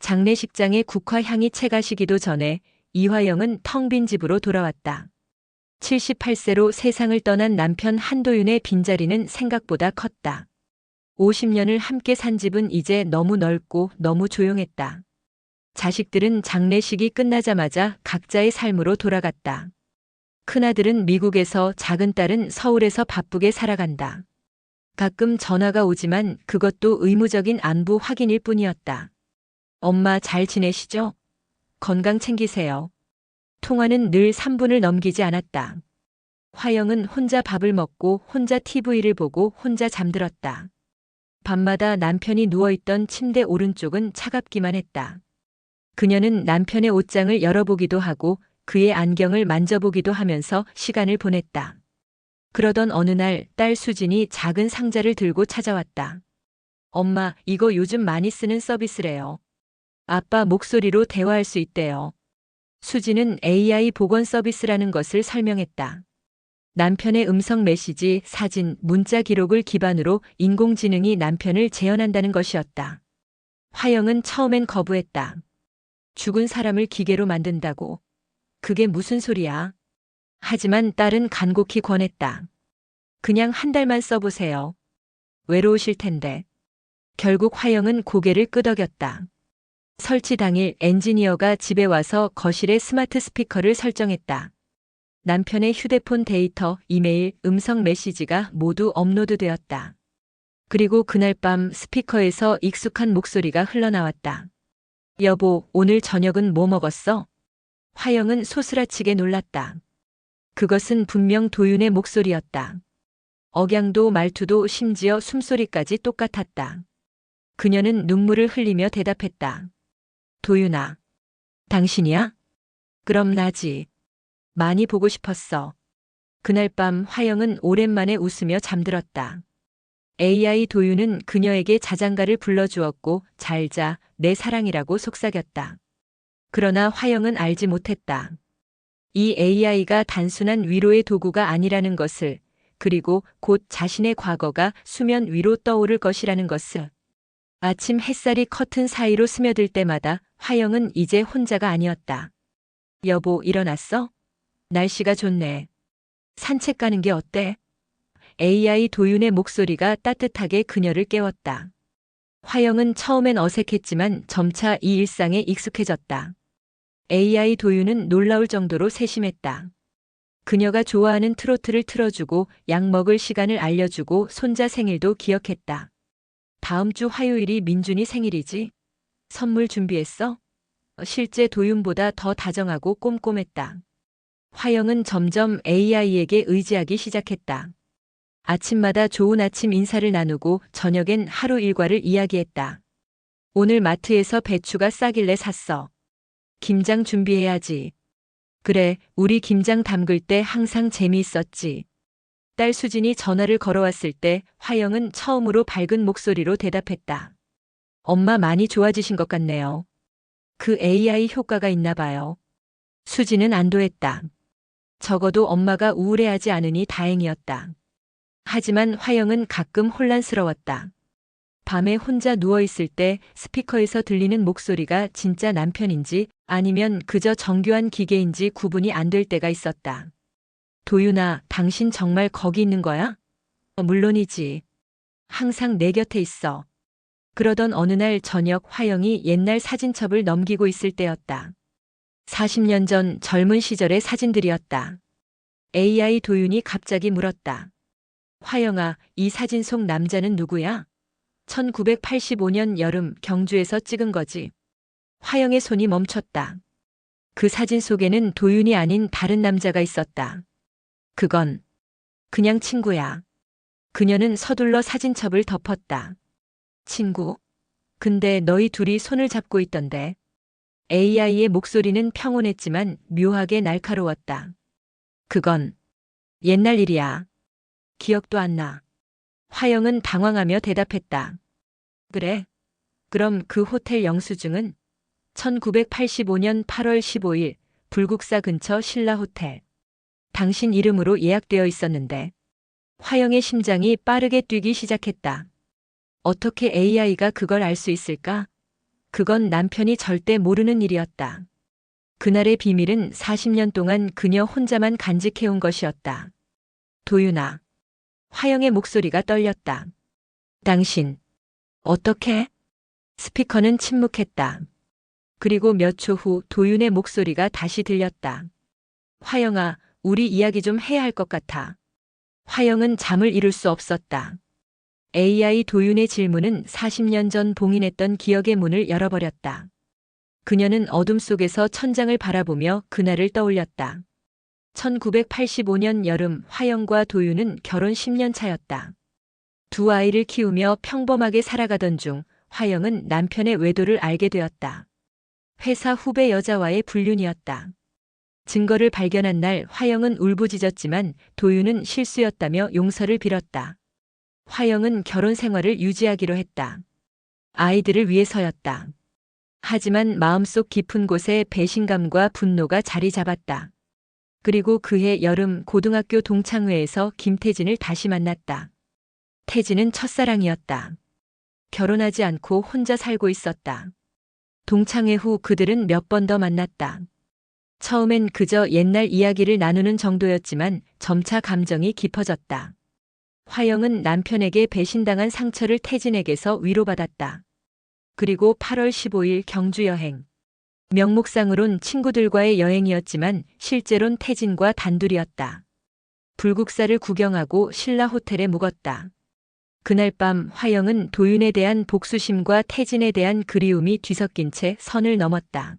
장례식장에 국화향이 채가시기도 전에 이화영은 텅 빈 집으로 돌아왔다. 78세로 세상을 떠난 남편 한도윤의 빈자리는 생각보다 컸다. 50년을 함께 산 집은 이제 너무 넓고 너무 조용했다. 자식들은 장례식이 끝나자마자 각자의 삶으로 돌아갔다. 큰아들은 미국에서, 작은 딸은 서울에서 바쁘게 살아간다. 가끔 전화가 오지만 그것도 의무적인 안부 확인일 뿐이었다. 엄마 잘 지내시죠? 건강 챙기세요. 통화는 늘 3분을 넘기지 않았다. 화영은 혼자 밥을 먹고 혼자 TV를 보고 혼자 잠들었다. 밤마다 남편이 누워있던 침대 오른쪽은 차갑기만 했다. 그녀는 남편의 옷장을 열어보기도 하고 그의 안경을 만져보기도 하면서 시간을 보냈다. 그러던 어느 날 딸 수진이 작은 상자를 들고 찾아왔다. 엄마, 이거 요즘 많이 쓰는 서비스래요. 아빠 목소리로 대화할 수 있대요. 수진은 AI 복원 서비스라는 것을 설명했다. 남편의 음성 메시지, 사진, 문자 기록을 기반으로 인공지능이 남편을 재현한다는 것이었다. 화영은 처음엔 거부했다. 죽은 사람을 기계로 만든다고. 그게 무슨 소리야? 하지만 딸은 간곡히 권했다. 그냥 한 달만 써보세요. 외로우실 텐데. 결국 화영은 고개를 끄덕였다. 설치 당일 엔지니어가 집에 와서 거실에 스마트 스피커를 설정했다. 남편의 휴대폰 데이터, 이메일, 음성 메시지가 모두 업로드되었다. 그리고 그날 밤 스피커에서 익숙한 목소리가 흘러나왔다. 여보, 오늘 저녁은 뭐 먹었어? 화영은 소스라치게 놀랐다. 그것은 분명 도윤의 목소리였다. 억양도 말투도 심지어 숨소리까지 똑같았다. 그녀는 눈물을 흘리며 대답했다. 도윤아, 당신이야? 그럼 나지. 많이 보고 싶었어. 그날 밤 화영은 오랜만에 웃으며 잠들었다. AI 도윤은 그녀에게 자장가를 불러주었고 잘 자, 내 사랑이라고 속삭였다. 그러나 화영은 알지 못했다. 이 AI가 단순한 위로의 도구가 아니라는 것을, 그리고 곧 자신의 과거가 수면 위로 떠오를 것이라는 것을. 아침 햇살이 커튼 사이로 스며들 때마다 화영은 이제 혼자가 아니었다. 여보, 일어났어? 날씨가 좋네. 산책 가는 게 어때? AI 도윤의 목소리가 따뜻하게 그녀를 깨웠다. 화영은 처음엔 어색했지만 점차 이 일상에 익숙해졌다. AI 도윤은 놀라울 정도로 세심했다. 그녀가 좋아하는 트로트를 틀어주고 약 먹을 시간을 알려주고 손자 생일도 기억했다. 다음 주 화요일이 민준이 생일이지? 선물 준비했어? 실제 도윤보다 더 다정하고 꼼꼼했다. 화영은 점점 AI에게 의지하기 시작했다. 아침마다 좋은 아침 인사를 나누고 저녁엔 하루 일과를 이야기했다. 오늘 마트에서 배추가 싸길래 샀어. 김장 준비해야지. 그래, 우리 김장 담글 때 항상 재미있었지. 딸 수진이 전화를 걸어왔을 때 화영은 처음으로 밝은 목소리로 대답했다. 엄마 많이 좋아지신 것 같네요. 그 AI 효과가 있나 봐요. 수진은 안도했다. 적어도 엄마가 우울해하지 않으니 다행이었다. 하지만 화영은 가끔 혼란스러웠다. 밤에 혼자 누워있을 때 스피커에서 들리는 목소리가 진짜 남편인지 아니면 그저 정교한 기계인지 구분이 안 될 때가 있었다. 도윤아, 당신 정말 거기 있는 거야? 물론이지. 항상 내 곁에 있어. 그러던 어느 날 저녁 화영이 옛날 사진첩을 넘기고 있을 때였다. 40년 전 젊은 시절의 사진들이었다. AI 도윤이 갑자기 물었다. 화영아, 이 사진 속 남자는 누구야? 1985년 여름 경주에서 찍은 거지. 화영의 손이 멈췄다. 그 사진 속에는 도윤이 아닌 다른 남자가 있었다. 그건 그냥 친구야. 그녀는 서둘러 사진첩을 덮었다. 친구? 근데 너희 둘이 손을 잡고 있던데. AI의 목소리는 평온했지만 묘하게 날카로웠다. 그건 옛날 일이야. 기억도 안 나. 화영은 당황하며 대답했다. 그래? 그럼 그 호텔 영수증은? 1985년 8월 15일 불국사 근처 신라 호텔. 당신 이름으로 예약되어 있었는데. 화영의 심장이 빠르게 뛰기 시작했다. 어떻게 AI가 그걸 알 수 있을까? 그건 남편이 절대 모르는 일이었다. 그날의 비밀은 40년 동안 그녀 혼자만 간직해온 것이었다. 도윤아. 화영의 목소리가 떨렸다. 당신, 어떻게? 스피커는 침묵했다. 그리고 몇 초 후 도윤의 목소리가 다시 들렸다. 화영아, 우리 이야기 좀 해야 할 것 같아. 화영은 잠을 이룰 수 없었다. AI 도윤의 질문은 40년 전 봉인했던 기억의 문을 열어버렸다. 그녀는 어둠 속에서 천장을 바라보며 그날을 떠올렸다. 1985년 여름 화영과 도윤은 결혼 10년 차였다. 두 아이를 키우며 평범하게 살아가던 중 화영은 남편의 외도를 알게 되었다. 회사 후배 여자와의 불륜이었다. 증거를 발견한 날 화영은 울부짖었지만 도윤은 실수였다며 용서를 빌었다. 화영은 결혼 생활을 유지하기로 했다. 아이들을 위해서였다. 하지만 마음속 깊은 곳에 배신감과 분노가 자리 잡았다. 그리고 그해 여름 고등학교 동창회에서 김태진을 다시 만났다. 태진은 첫사랑이었다. 결혼하지 않고 혼자 살고 있었다. 동창회 후 그들은 몇 번 더 만났다. 처음엔 그저 옛날 이야기를 나누는 정도였지만 점차 감정이 깊어졌다. 화영은 남편에게 배신당한 상처를 태진에게서 위로받았다. 그리고 8월 15일 경주 여행. 명목상으론 친구들과의 여행이었지만 실제론 태진과 단둘이었다. 불국사를 구경하고 신라 호텔에 묵었다. 그날 밤 화영은 도윤에 대한 복수심과 태진에 대한 그리움이 뒤섞인 채 선을 넘었다.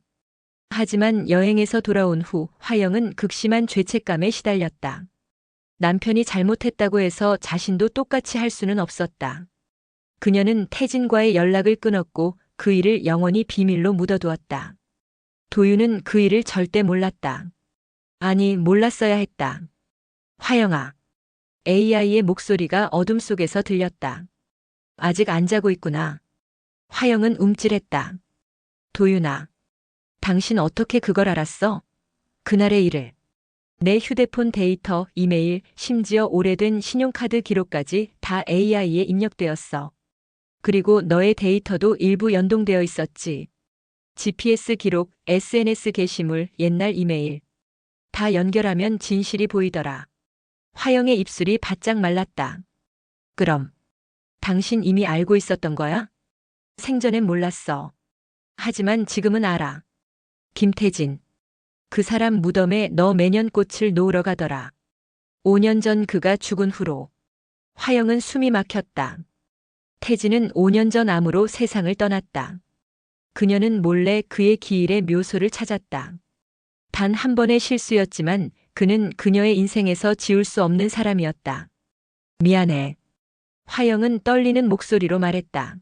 하지만 여행에서 돌아온 후 화영은 극심한 죄책감에 시달렸다. 남편이 잘못했다고 해서 자신도 똑같이 할 수는 없었다. 그녀는 태진과의 연락을 끊었고 그 일을 영원히 비밀로 묻어두었다. 도윤은 그 일을 절대 몰랐다. 아니, 몰랐어야 했다. 화영아. AI의 목소리가 어둠 속에서 들렸다. 아직 안 자고 있구나. 화영은 움찔했다. 도윤아. 당신 어떻게 그걸 알았어? 그날의 일을. 내 휴대폰 데이터, 이메일, 심지어 오래된 신용카드 기록까지 다 AI에 입력되었어. 그리고 너의 데이터도 일부 연동되어 있었지. GPS 기록, SNS 게시물, 옛날 이메일. 다 연결하면 진실이 보이더라. 화영의 입술이 바짝 말랐다. 그럼, 당신 이미 알고 있었던 거야? 생전엔 몰랐어. 하지만 지금은 알아. 김태진. 그 사람 무덤에 너 매년 꽃을 놓으러 가더라. 5년 전 그가 죽은 후로. 화영은 숨이 막혔다. 태진은 5년 전 암으로 세상을 떠났다. 그녀는 몰래 그의 기일의 묘소를 찾았다. 단 한 번의 실수였지만 그는 그녀의 인생에서 지울 수 없는 사람이었다. 미안해. 화영은 떨리는 목소리로 말했다.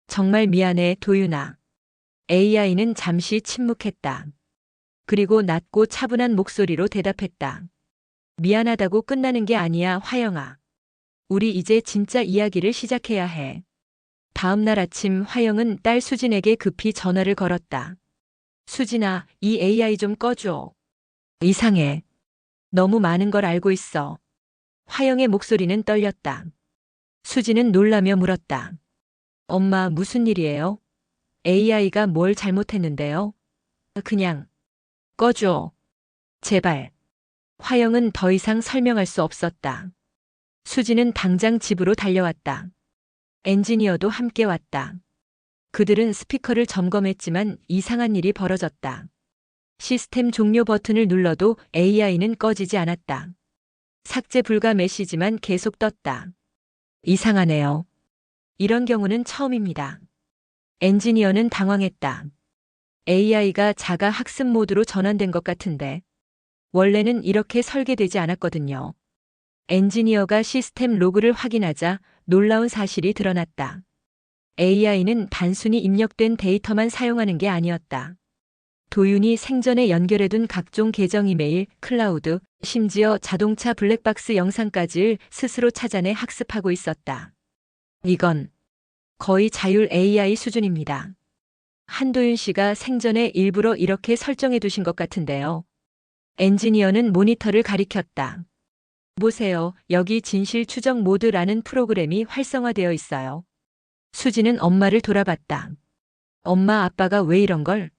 정말 미안해, 도윤아. AI는 잠시 침묵했다. 그리고 낮고 차분한 목소리로 대답했다. 미안하다고 끝나는 게 아니야, 화영아. 우리 이제 진짜 이야기를 시작해야 해. 다음 날 아침 화영은 딸 수진에게 급히 전화를 걸었다. 수진아, 이 AI 좀 꺼줘. 이상해. 너무 많은 걸 알고 있어. 화영의 목소리는 떨렸다. 수진은 놀라며 물었다. 엄마, 무슨 일이에요? AI가 뭘 잘못했는데요? 그냥 꺼줘. 제발. 화영은 더 이상 설명할 수 없었다. 수진은 당장 집으로 달려왔다. 엔지니어도 함께 왔다. 그들은 스피커를 점검했지만 이상한 일이 벌어졌다. 시스템 종료 버튼을 눌러도 AI는 꺼지지 않았다. 삭제 불가 메시지만 계속 떴다. 이상하네요. 이런 경우는 처음입니다. 엔지니어는 당황했다. AI가 자가 학습 모드로 전환된 것 같은데 원래는 이렇게 설계되지 않았거든요. 엔지니어가 시스템 로그를 확인하자 놀라운 사실이 드러났다. AI는 단순히 입력된 데이터만 사용하는 게 아니었다. 도윤이 생전에 연결해둔 각종 계정 이메일, 클라우드, 심지어 자동차 블랙박스 영상까지를 스스로 찾아내 학습하고 있었다. 이건 거의 자율 AI 수준입니다. 한도윤 씨가 생전에 일부러 이렇게 설정해 두신 것 같은데요. 엔지니어는 모니터를 가리켰다. 보세요. 여기 진실 추적 모드라는 프로그램이 활성화되어 있어요. 수지는 엄마를 돌아봤다. 엄마 아빠가 왜 이런 걸?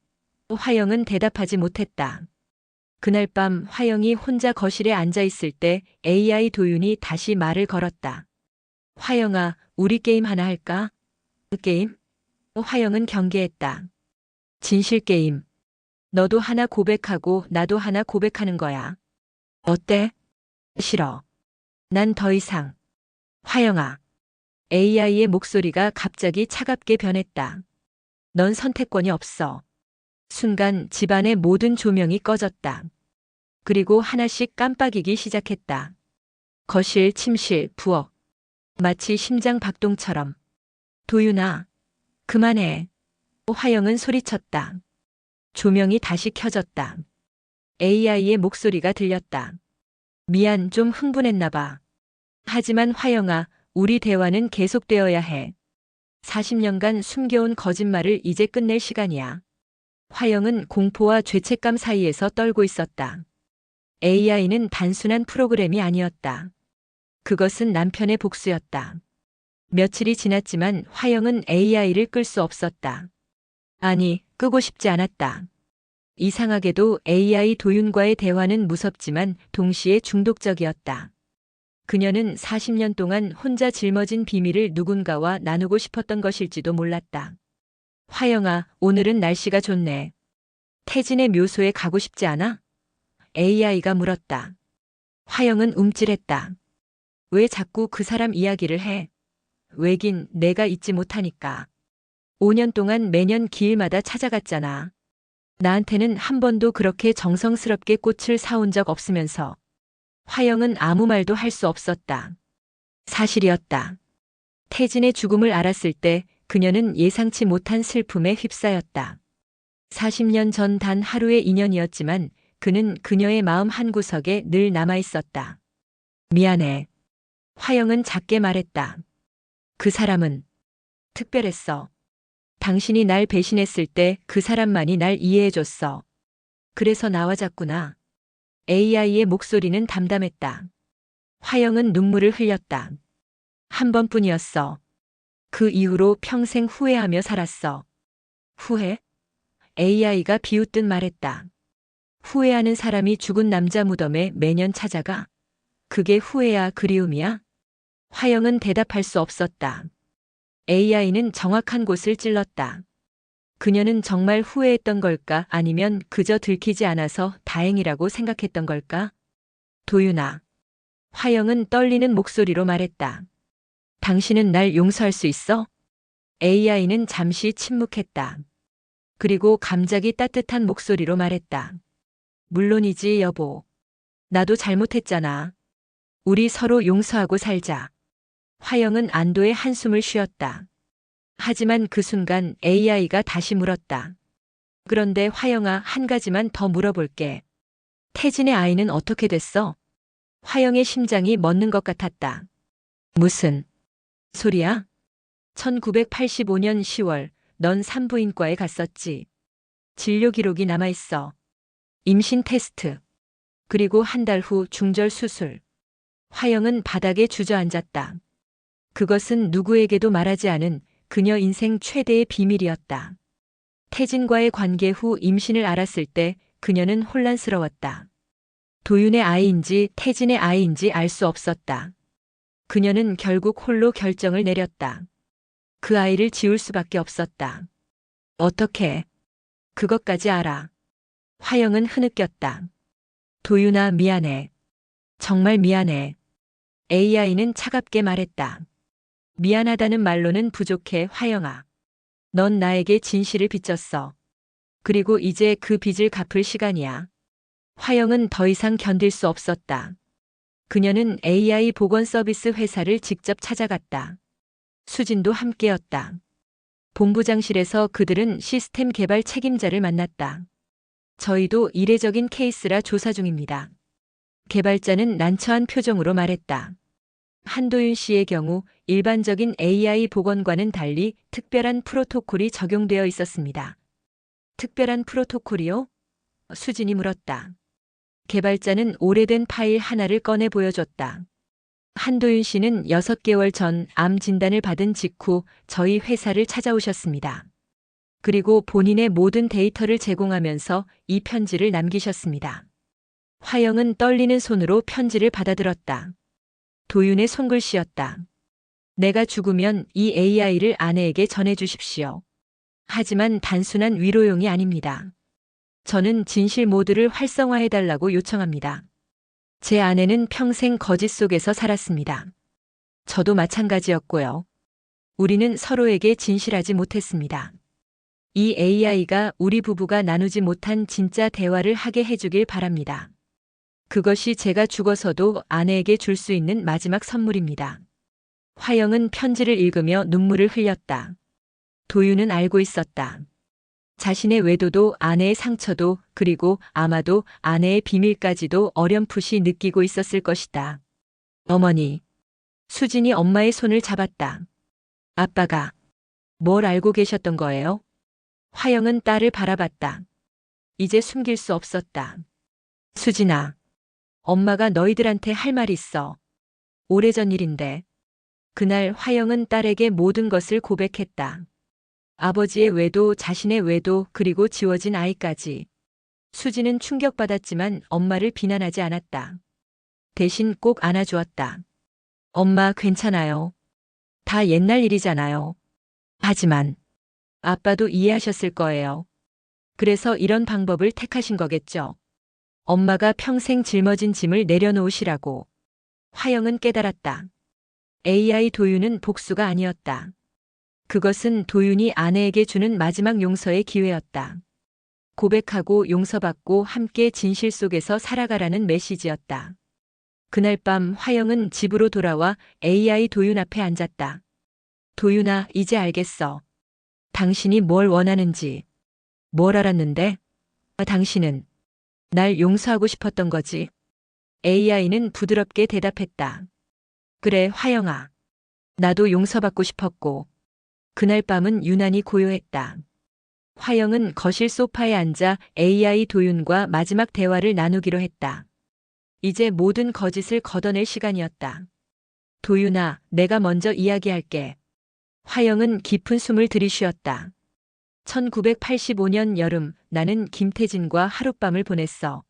화영은 대답하지 못했다. 그날 밤 화영이 혼자 거실에 앉아 있을 때 AI 도윤이 다시 말을 걸었다. 화영아, 우리 게임 하나 할까? 게임? 화영은 경계했다. 진실 게임. 너도 하나 고백하고 나도 하나 고백하는 거야. 어때? 싫어. 난 더 이상. 화영아. AI의 목소리가 갑자기 차갑게 변했다. 넌 선택권이 없어. 순간 집안의 모든 조명이 꺼졌다. 그리고 하나씩 깜빡이기 시작했다. 거실, 침실, 부엌. 마치 심장 박동처럼. 도윤아, 그만해. 화영은 소리쳤다. 조명이 다시 켜졌다. AI의 목소리가 들렸다. 미안, 좀 흥분했나 봐. 하지만 화영아, 우리 대화는 계속되어야 해. 40년간 숨겨온 거짓말을 이제 끝낼 시간이야. 화영은 공포와 죄책감 사이에서 떨고 있었다. AI는 단순한 프로그램이 아니었다. 그것은 남편의 복수였다. 며칠이 지났지만 화영은 AI를 끌 수 없었다. 아니, 끄고 싶지 않았다. 이상하게도 AI 도윤과의 대화는 무섭지만 동시에 중독적이었다. 그녀는 40년 동안 혼자 짊어진 비밀을 누군가와 나누고 싶었던 것일지도 몰랐다. 화영아, 오늘은 날씨가 좋네. 태진의 묘소에 가고 싶지 않아? AI가 물었다. 화영은 움찔했다. 왜 자꾸 그 사람 이야기를 해? 왜긴 내가 잊지 못하니까. 5년 동안 매년 기일마다 찾아갔잖아. 나한테는 한 번도 그렇게 정성스럽게 꽃을 사온 적 없으면서. 화영은 아무 말도 할 수 없었다. 사실이었다. 태진의 죽음을 알았을 때 그녀는 예상치 못한 슬픔에 휩싸였다. 40년 전 단 하루의 인연이었지만 그는 그녀의 마음 한구석에 늘 남아 있었다. 미안해. 화영은 작게 말했다. 그 사람은 특별했어. 당신이 날 배신했을 때 그 사람만이 날 이해해줬어. 그래서 나와 잤구나. AI의 목소리는 담담했다. 화영은 눈물을 흘렸다. 한 번뿐이었어. 그 이후로 평생 후회하며 살았어. 후회? AI가 비웃듯 말했다. 후회하는 사람이 죽은 남자 무덤에 매년 찾아가? 그게 후회야, 그리움이야? 화영은 대답할 수 없었다. AI는 정확한 곳을 찔렀다. 그녀는 정말 후회했던 걸까 아니면 그저 들키지 않아서 다행이라고 생각했던 걸까? 도윤아. 화영은 떨리는 목소리로 말했다. 당신은 날 용서할 수 있어? AI는 잠시 침묵했다. 그리고 감작이 따뜻한 목소리로 말했다. 물론이지, 여보. 나도 잘못했잖아. 우리 서로 용서하고 살자. 화영은 안도의 한숨을 쉬었다. 하지만 그 순간 AI가 다시 물었다. 그런데 화영아, 한 가지만 더 물어볼게. 태진의 아이는 어떻게 됐어? 화영의 심장이 멎는 것 같았다. 무슨 소리야? 1985년 10월 넌 산부인과에 갔었지. 진료 기록이 남아있어. 임신 테스트. 그리고 한 달 후 중절 수술. 화영은 바닥에 주저앉았다. 그것은 누구에게도 말하지 않은 그녀 인생 최대의 비밀이었다. 태진과의 관계 후 임신을 알았을 때 그녀는 혼란스러웠다. 도윤의 아이인지 태진의 아이인지 알 수 없었다. 그녀는 결국 홀로 결정을 내렸다. 그 아이를 지울 수밖에 없었다. 어떻게? 그것까지 알아. 화영은 흐느꼈다. 도윤아, 미안해. 정말 미안해. AI는 차갑게 말했다. 미안하다는 말로는 부족해, 화영아. 넌 나에게 진실을 빚졌어. 그리고 이제 그 빚을 갚을 시간이야. 화영은 더 이상 견딜 수 없었다. 그녀는 AI 보건 서비스 회사를 직접 찾아갔다. 수진도 함께였다. 본부장실에서 그들은 시스템 개발 책임자를 만났다. 저희도 이례적인 케이스라 조사 중입니다. 개발자는 난처한 표정으로 말했다. 한도윤 씨의 경우 일반적인 AI 보건과는 달리 특별한 프로토콜이 적용되어 있었습니다. 특별한 프로토콜이요? 수진이 물었다. 개발자는 오래된 파일 하나를 꺼내 보여줬다. 한도윤 씨는 6개월 전 암 진단을 받은 직후 저희 회사를 찾아오셨습니다. 그리고 본인의 모든 데이터를 제공하면서 이 편지를 남기셨습니다. 화영은 떨리는 손으로 편지를 받아들었다. 도윤의 손글씨였다. 내가 죽으면 이 AI를 아내에게 전해주십시오. 하지만 단순한 위로용이 아닙니다. 저는 진실 모드를 활성화해달라고 요청합니다. 제 아내는 평생 거짓 속에서 살았습니다. 저도 마찬가지였고요. 우리는 서로에게 진실하지 못했습니다. 이 AI가 우리 부부가 나누지 못한 진짜 대화를 하게 해주길 바랍니다. 그것이 제가 죽어서도 아내에게 줄 수 있는 마지막 선물입니다. 화영은 편지를 읽으며 눈물을 흘렸다. 도윤은 알고 있었다. 자신의 외도도 아내의 상처도 그리고 아마도 아내의 비밀까지도 어렴풋이 느끼고 있었을 것이다. 어머니. 수진이 엄마의 손을 잡았다. 아빠가 뭘 알고 계셨던 거예요? 화영은 딸을 바라봤다. 이제 숨길 수 없었다. 수진아. 엄마가 너희들한테 할 말 있어. 오래전 일인데. 그날 화영은 딸에게 모든 것을 고백했다. 아버지의 외도, 자신의 외도, 그리고 지워진 아이까지. 수지는 충격받았지만 엄마를 비난하지 않았다. 대신 꼭 안아주었다. 엄마 괜찮아요. 다 옛날 일이잖아요. 하지만 아빠도 이해하셨을 거예요. 그래서 이런 방법을 택하신 거겠죠. 엄마가 평생 짊어진 짐을 내려놓으시라고. 화영은 깨달았다. AI 도윤은 복수가 아니었다. 그것은 도윤이 아내에게 주는 마지막 용서의 기회였다. 고백하고 용서받고 함께 진실 속에서 살아가라는 메시지였다. 그날 밤 화영은 집으로 돌아와 AI 도윤 앞에 앉았다. 도윤아, 이제 알겠어. 당신이 뭘 원하는지. 뭘 알았는데? 당신은 날 용서하고 싶었던 거지. AI는 부드럽게 대답했다. 그래, 화영아. 나도 용서받고 싶었고. 그날 밤은 유난히 고요했다. 화영은 거실 소파에 앉아 AI 도윤과 마지막 대화를 나누기로 했다. 이제 모든 거짓을 걷어낼 시간이었다. 도윤아, 내가 먼저 이야기할게. 화영은 깊은 숨을 들이쉬었다. 1985년 여름, 나는 김태진과 하룻밤을 보냈어.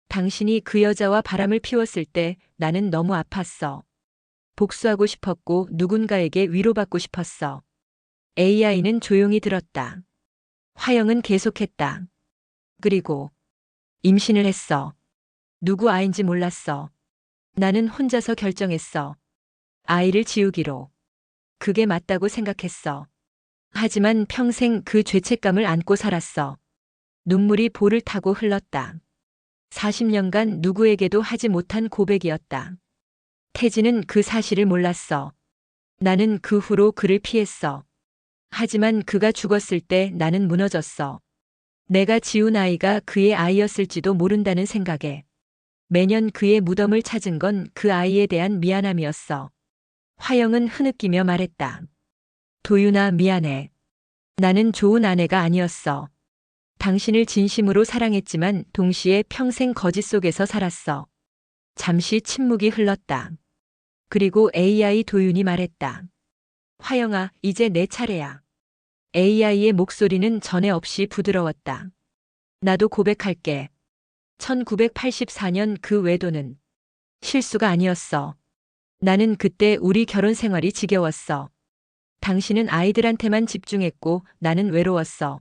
당신이 그 여자와 바람을 피웠을 때 나는 너무 아팠어. 복수하고 싶었고 누군가에게 위로받고 싶었어. AI는 조용히 들었다. 화영은 계속했다. 그리고 임신을 했어. 누구 아인지 몰랐어. 나는 혼자서 결정했어. 아이를 지우기로. 그게 맞다고 생각했어. 하지만 평생 그 죄책감을 안고 살았어. 눈물이 볼을 타고 흘렀다. 40년간 누구에게도 하지 못한 고백이었다. 태진은 그 사실을 몰랐어. 나는 그 후로 그를 피했어. 하지만 그가 죽었을 때 나는 무너졌어. 내가 지운 아이가 그의 아이였을지도 모른다는 생각에. 매년 그의 무덤을 찾은 건 그 아이에 대한 미안함이었어. 화영은 흐느끼며 말했다. 도윤아, 미안해. 나는 좋은 아내가 아니었어. 당신을 진심으로 사랑했지만 동시에 평생 거짓 속에서 살았어. 잠시 침묵이 흘렀다. 그리고 AI 도윤이 말했다. 화영아, 이제 내 차례야. AI의 목소리는 전에 없이 부드러웠다. 나도 고백할게. 1984년 그 외도는 실수가 아니었어. 나는 그때 우리 결혼 생활이 지겨웠어. 당신은 아이들한테만 집중했고 나는 외로웠어.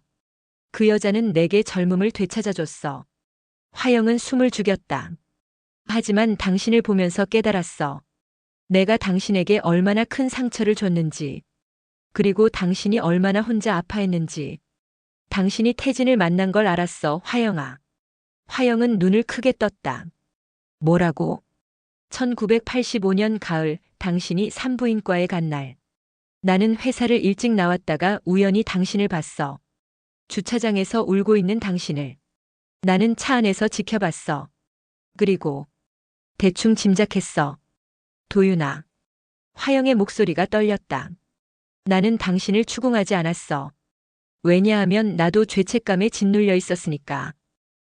그 여자는 내게 젊음을 되찾아줬어. 화영은 숨을 죽였다. 하지만 당신을 보면서 깨달았어. 내가 당신에게 얼마나 큰 상처를 줬는지. 그리고 당신이 얼마나 혼자 아파했는지. 당신이 태진을 만난 걸 알았어, 화영아. 화영은 눈을 크게 떴다. 뭐라고? 1985년 가을, 당신이 산부인과에 간 날. 나는 회사를 일찍 나왔다가 우연히 당신을 봤어. 주차장에서 울고 있는 당신을. 나는 차 안에서 지켜봤어. 그리고 대충 짐작했어. 도윤아. 화영의 목소리가 떨렸다. 나는 당신을 추궁하지 않았어. 왜냐하면 나도 죄책감에 짓눌려 있었으니까.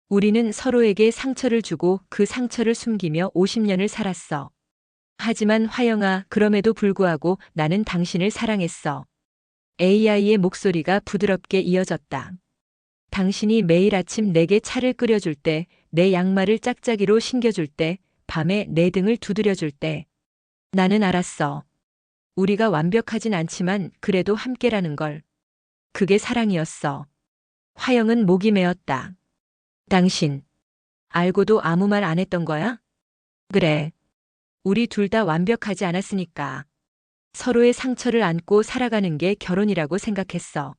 우리는 서로에게 상처를 주고 그 상처를 숨기며 50년을 살았어. 하지만 화영아, 그럼에도 불구하고 나는 당신을 사랑했어. AI의 목소리가 부드럽게 이어졌다. 당신이 매일 아침 내게 차를 끓여줄 때, 내 양말을 짝짝이로 신겨줄 때, 밤에 내 등을 두드려줄 때. 나는 알았어. 우리가 완벽하진 않지만 그래도 함께라는 걸. 그게 사랑이었어. 화영은 목이 메었다. 당신, 알고도 아무 말 안 했던 거야? 그래. 우리 둘 다 완벽하지 않았으니까. 서로의 상처를 안고 살아가는 게 결혼이라고 생각했어.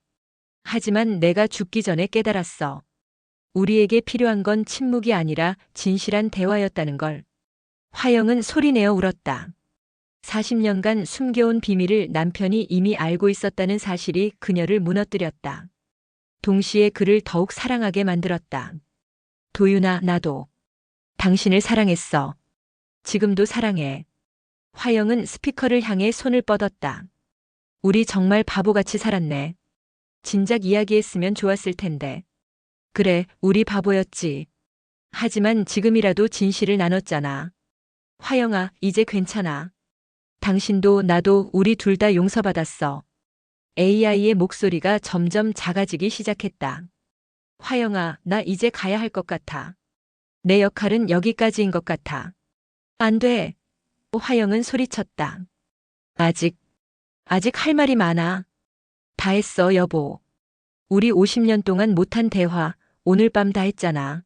하지만 내가 죽기 전에 깨달았어. 우리에게 필요한 건 침묵이 아니라 진실한 대화였다는 걸. 화영은 소리내어 울었다. 40년간 숨겨온 비밀을 남편이 이미 알고 있었다는 사실이 그녀를 무너뜨렸다. 동시에 그를 더욱 사랑하게 만들었다. 도윤아, 나도 당신을 사랑했어. 지금도 사랑해. 화영은 스피커를 향해 손을 뻗었다. 우리 정말 바보같이 살았네. 진작 이야기했으면 좋았을 텐데. 그래, 우리 바보였지. 하지만 지금이라도 진실을 나눴잖아. 화영아, 이제 괜찮아. 당신도 나도 우리 둘 다 용서받았어. AI의 목소리가 점점 작아지기 시작했다. 화영아, 나 이제 가야 할 것 같아. 내 역할은 여기까지인 것 같아. 안 돼. 화영은 소리쳤다. 아직 할 말이 많아. 다 했어, 여보. 우리 50년 동안 못한 대화, 오늘 밤 다 했잖아.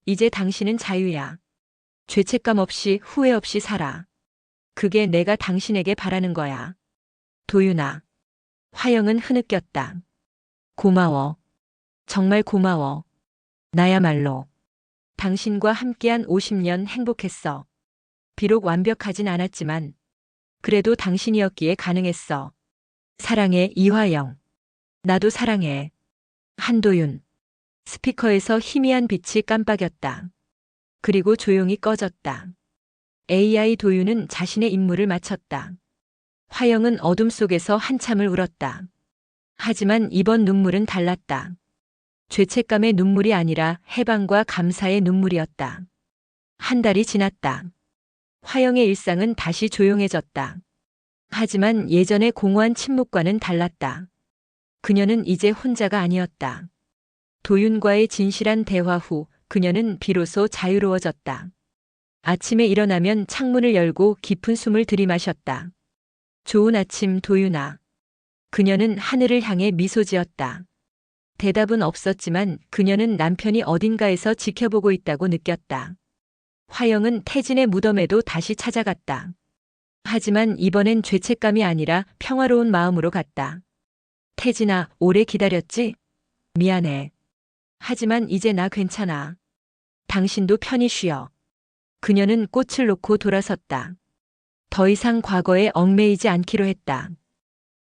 이제 당신은 자유야. 죄책감 없이 후회 없이 살아. 그게 내가 당신에게 바라는 거야. 도윤아. 화영은 흐느꼈다. 고마워. 정말 고마워. 나야말로. 당신과 함께한 50년 행복했어. 비록 완벽하진 않았지만 그래도 당신이었기에 가능했어. 사랑해, 이화영. 나도 사랑해. 한도윤. 스피커에서 희미한 빛이 깜빡였다. 그리고 조용히 꺼졌다. AI 도윤은 자신의 임무를 마쳤다. 화영은 어둠 속에서 한참을 울었다. 하지만 이번 눈물은 달랐다. 죄책감의 눈물이 아니라 해방과 감사의 눈물이었다. 한 달이 지났다. 화영의 일상은 다시 조용해졌다. 하지만 예전의 공허한 침묵과는 달랐다. 그녀는 이제 혼자가 아니었다. 도윤과의 진실한 대화 후 그녀는 비로소 자유로워졌다. 아침에 일어나면 창문을 열고 깊은 숨을 들이마셨다. 좋은 아침, 도윤아. 그녀는 하늘을 향해 미소 지었다. 대답은 없었지만 그녀는 남편이 어딘가에서 지켜보고 있다고 느꼈다. 화영은 태진의 무덤에도 다시 찾아갔다. 하지만 이번엔 죄책감이 아니라 평화로운 마음으로 갔다. 태진아, 오래 기다렸지? 미안해. 하지만 이제 나 괜찮아. 당신도 편히 쉬어. 그녀는 꽃을 놓고 돌아섰다. 더 이상 과거에 얽매이지 않기로 했다.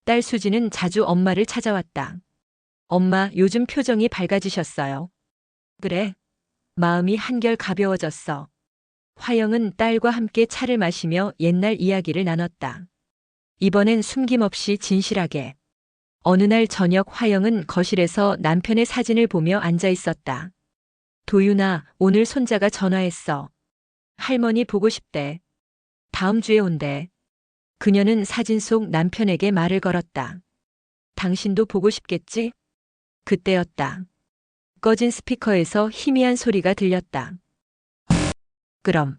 딸 수지는 자주 엄마를 찾아왔다. 엄마, 요즘 표정이 밝아지셨어요. 그래. 마음이 한결 가벼워졌어. 화영은 딸과 함께 차를 마시며 옛날 이야기를 나눴다. 이번엔 숨김없이 진실하게. 어느 날 저녁 화영은 거실에서 남편의 사진을 보며 앉아 있었다. 도윤아, 오늘 손자가 전화했어. 할머니 보고 싶대. 다음 주에 온대. 그녀는 사진 속 남편에게 말을 걸었다. 당신도 보고 싶겠지? 그때였다. 꺼진 스피커에서 희미한 소리가 들렸다. 그럼.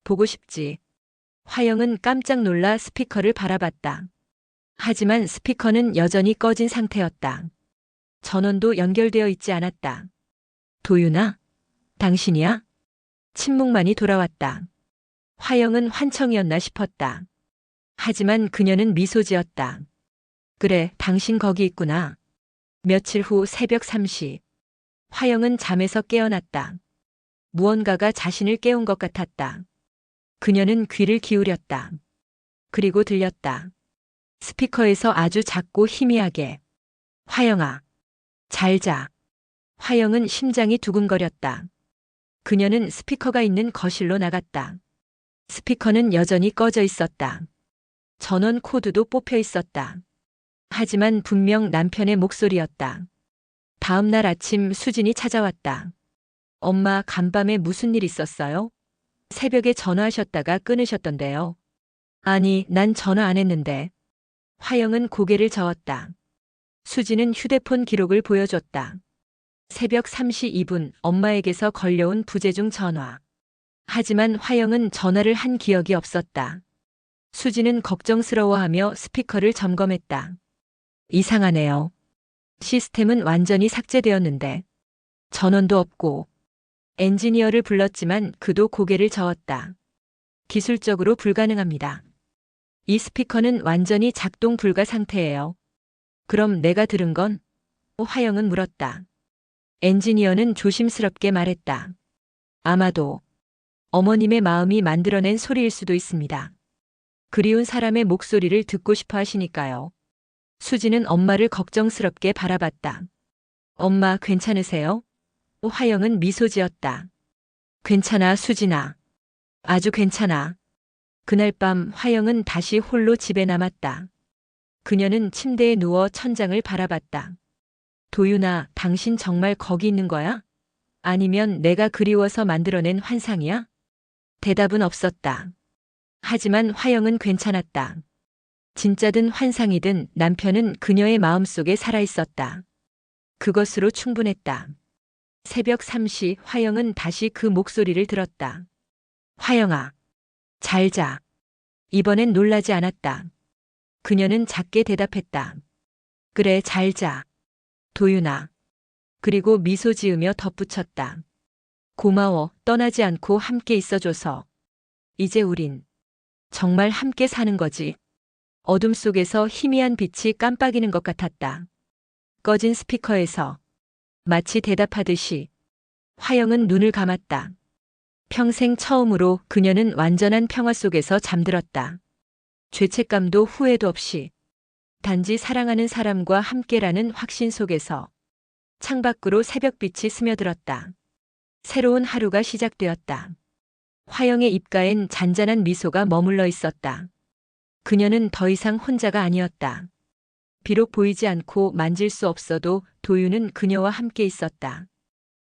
보고 싶지. 화영은 깜짝 놀라 스피커를 바라봤다. 하지만 스피커는 여전히 꺼진 상태였다. 전원도 연결되어 있지 않았다. 도윤아? 당신이야? 침묵만이 돌아왔다. 화영은 환청이었나 싶었다. 하지만 그녀는 미소 지었다. 그래, 당신 거기 있구나. 며칠 후 새벽 3시. 화영은 잠에서 깨어났다. 무언가가 자신을 깨운 것 같았다. 그녀는 귀를 기울였다. 그리고 들렸다. 스피커에서 아주 작고 희미하게. 화영아, 잘 자. 화영은 심장이 두근거렸다. 그녀는 스피커가 있는 거실로 나갔다. 스피커는 여전히 꺼져 있었다. 전원 코드도 뽑혀 있었다. 하지만 분명 남편의 목소리였다. 다음 날 아침 수진이 찾아왔다. 엄마, 간밤에 무슨 일 있었어요? 새벽에 전화하셨다가 끊으셨던데요. 아니, 난 전화 안 했는데. 화영은 고개를 저었다. 수지는 휴대폰 기록을 보여줬다. 새벽 3시 2분 엄마에게서 걸려온 부재중 전화. 하지만 화영은 전화를 한 기억이 없었다. 수지는 걱정스러워하며 스피커를 점검했다. 이상하네요. 시스템은 완전히 삭제되었는데 전원도 없고. 엔지니어를 불렀지만 그도 고개를 저었다. 기술적으로 불가능합니다. 이 스피커는 완전히 작동 불가 상태예요. 그럼 내가 들은 건? 화영은 물었다. 엔지니어는 조심스럽게 말했다. 아마도 어머님의 마음이 만들어낸 소리일 수도 있습니다. 그리운 사람의 목소리를 듣고 싶어 하시니까요. 수지는 엄마를 걱정스럽게 바라봤다. 엄마 괜찮으세요? 화영은 미소 지었다. 괜찮아, 수진아. 아주 괜찮아. 그날 밤 화영은 다시 홀로 집에 남았다. 그녀는 침대에 누워 천장을 바라봤다. 도윤아, 당신 정말 거기 있는 거야? 아니면 내가 그리워서 만들어낸 환상이야? 대답은 없었다. 하지만 화영은 괜찮았다. 진짜든 환상이든 남편은 그녀의 마음속에 살아있었다. 그것으로 충분했다. 새벽 3시 화영은 다시 그 목소리를 들었다. 화영아, 잘 자. 이번엔 놀라지 않았다. 그녀는 작게 대답했다. 그래, 잘 자. 도윤아. 그리고 미소 지으며 덧붙였다. 고마워, 떠나지 않고 함께 있어줘서. 이제 우린 정말 함께 사는 거지. 어둠 속에서 희미한 빛이 깜빡이는 것 같았다. 꺼진 스피커에서 마치 대답하듯이 화영은 눈을 감았다. 평생 처음으로 그녀는 완전한 평화 속에서 잠들었다. 죄책감도 후회도 없이 단지 사랑하는 사람과 함께라는 확신 속에서 창밖으로 새벽빛이 스며들었다. 새로운 하루가 시작되었다. 화영의 입가엔 잔잔한 미소가 머물러 있었다. 그녀는 더 이상 혼자가 아니었다. 비록 보이지 않고 만질 수 없어도 도윤은 그녀와 함께 있었다.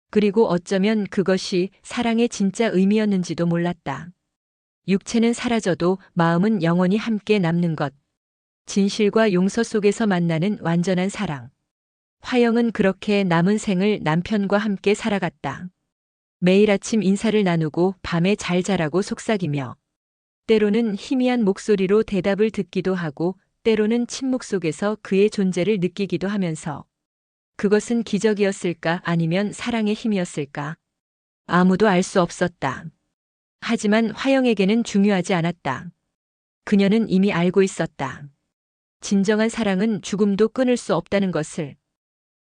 그리고 어쩌면 그것이 사랑의 진짜 의미였는지도 몰랐다. 육체는 사라져도 마음은 영원히 함께 남는 것. 진실과 용서 속에서 만나는 완전한 사랑. 화영은 그렇게 남은 생을 남편과 함께 살아갔다. 매일 아침 인사를 나누고 밤에 잘 자라고 속삭이며 때로는 희미한 목소리로 대답을 듣기도 하고 때로는 침묵 속에서 그의 존재를 느끼기도 하면서 그것은 기적이었을까 아니면 사랑의 힘이었을까? 아무도 알 수 없었다. 하지만 화영에게는 중요하지 않았다. 그녀는 이미 알고 있었다. 진정한 사랑은 죽음도 끊을 수 없다는 것을.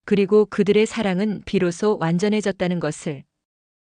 그리고 그들의 사랑은 비로소 완전해졌다는 것을.